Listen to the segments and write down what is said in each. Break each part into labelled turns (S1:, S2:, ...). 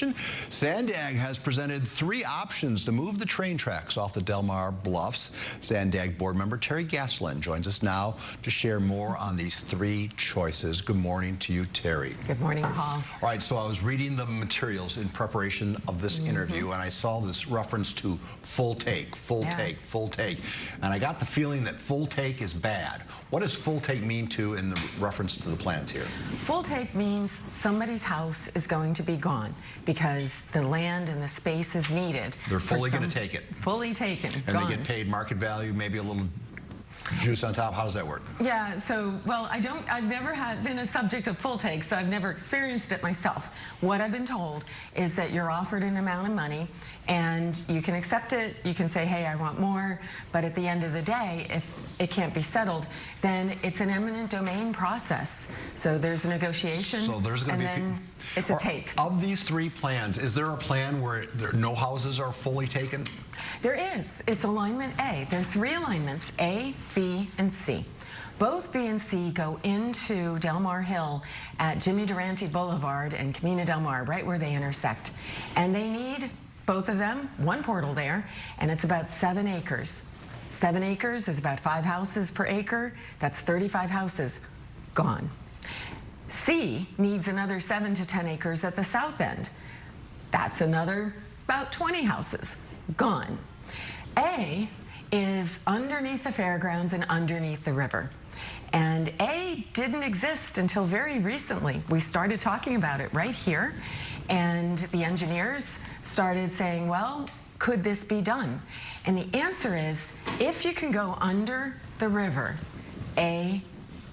S1: SANDAG has presented 3 options to move the train tracks off the Del Mar Bluffs. SANDAG board member Terry Gaasterland joins us now to share more on these 3 choices. Good morning to you, Terry.
S2: Good morning, Paul.
S1: All right, so I was reading the materials in preparation of this interview, and I saw this reference to full take, full take, full take. And I got the feeling that full take is bad. What does full take mean in the reference to the plans here?
S2: Full take means somebody's house is going to be gone because the land and the space is needed.
S1: They're fully going to take it.
S2: Fully taken.
S1: And
S2: gone.
S1: They get paid market value, maybe a little juice on top. How does that work?
S2: Yeah, so, well, I've never been a subject of full take, so I've never experienced it myself. What I've been told is that you're offered an amount of money and you can accept it, you can say, hey, I want more, but at the end of the day, if it can't be settled, then it's an eminent domain process. So there's a negotiation,
S1: so there's going to be
S2: then it's a take.
S1: Of these 3 plans, is there a plan where no houses are fully taken?
S2: There is. It's alignment A. There are 3 alignments, A, B, and C. Both B and C go into Del Mar Hill at Jimmy Durante Boulevard and Camino Del Mar, right where they intersect. And they need, both of them, 1 portal there, and it's about 7 acres. 7 acres is about 5 houses per acre. That's 35 houses gone. C needs another 7 to 10 acres at the south end. That's another about 20 houses gone. A is underneath the fairgrounds and underneath the river. And A didn't exist until very recently. We started talking about it right here, and the engineers started saying, well, could this be done? And the answer is, if you can go under the river, A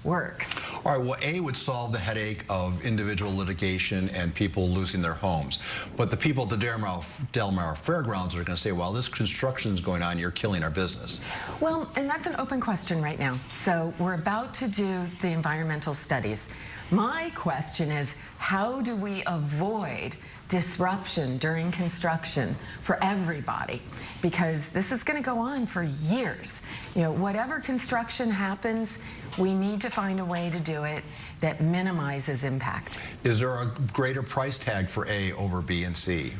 S2: works.
S1: All right, well, A would solve the headache of individual litigation and people losing their homes. But the people at the Del Mar Fairgrounds are going to say, well, this construction is going on, you're killing our business.
S2: Well, and that's an open question right now. So we're about to do the environmental studies. My question is, how do we avoid disruption during construction for everybody? Because this is going to go on for years. You know, whatever construction happens, we need to find a way to do it that minimizes impact.
S1: Is there a greater price tag for A over B and C?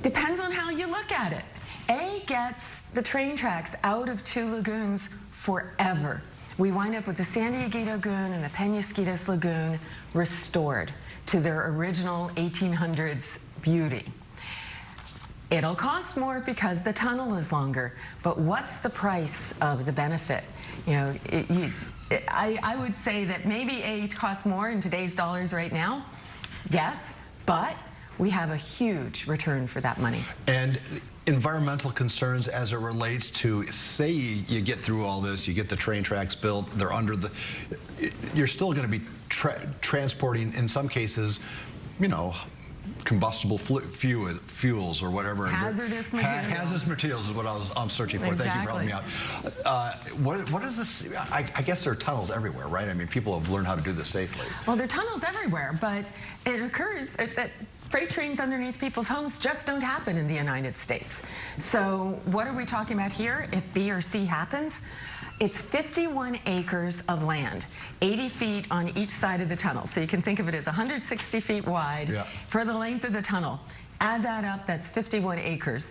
S2: Depends on how you look at it. A gets the train tracks out of 2 lagoons forever. We wind up with the San Dieguito Lagoon and the Penasquitos Lagoon restored to their original 1800s beauty. It'll cost more because the tunnel is longer, but what's the price of the benefit? You know, I would say that maybe A costs more in today's dollars right now, yes, but we have a huge return for that money.
S1: And environmental concerns as it relates to, say you get through all this, you get the train tracks built, they're under the, you're still going to be transporting, in some cases, you know, combustible fuels or whatever.
S2: Hazardous materials.
S1: Hazardous materials is what I'm searching for.
S2: Exactly.
S1: Thank you for helping me out. What is this? I guess there are tunnels everywhere, right? I mean, people have learned how to do this safely.
S2: Well, there are tunnels everywhere, but it occurs that freight trains underneath people's homes just don't happen in the United States. So what are we talking about here if B or C happens? It's 51 acres of land, 80 feet on each side of the tunnel. So you can think of it as 160 feet wide for the length of the tunnel. Add that up, that's 51 acres.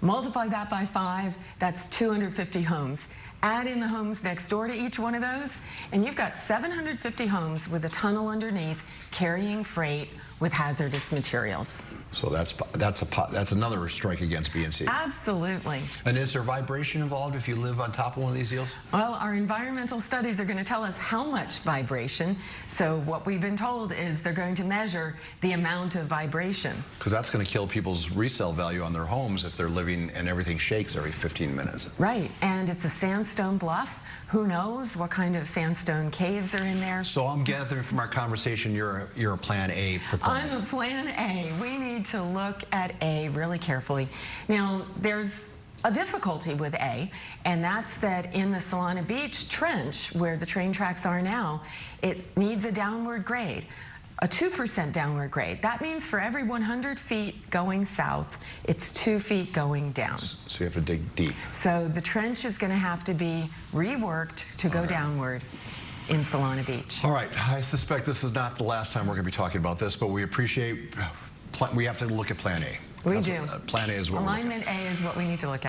S2: Multiply that by 5, that's 250 homes. Add in the homes next door to each one of those, and you've got 750 homes with a tunnel underneath carrying freight with hazardous materials.
S1: So that's another strike against B and C.
S2: Absolutely.
S1: And is there vibration involved if you live on top of one of these deals?
S2: Well, our environmental studies are going to tell us how much vibration. So what we've been told is they're going to measure the amount of vibration.
S1: Because that's going to kill people's resale value on their homes if they're living and everything shakes every 15 minutes.
S2: Right, and it's a sandstone bluff. Who knows what kind of sandstone caves are in there?
S1: So I'm gathering from our conversation you're a Plan A proponent.
S2: I'm a Plan A. We need to look at A really carefully. Now, there's a difficulty with A, and that's that in the Solana Beach trench, where the train tracks are now, it needs a downward grade. A 2% downward grade. That means for every 100 feet going south, it's 2 feet going down.
S1: So you have to dig deep.
S2: So the trench is going to have to be reworked to go downward in Solana Beach.
S1: All right, I suspect this is not the last time we're going to be talking about this, but we appreciate we have to look at Plan A.
S2: We do.
S1: Plan A is what we're looking at.
S2: Alignment A is what we need to look at.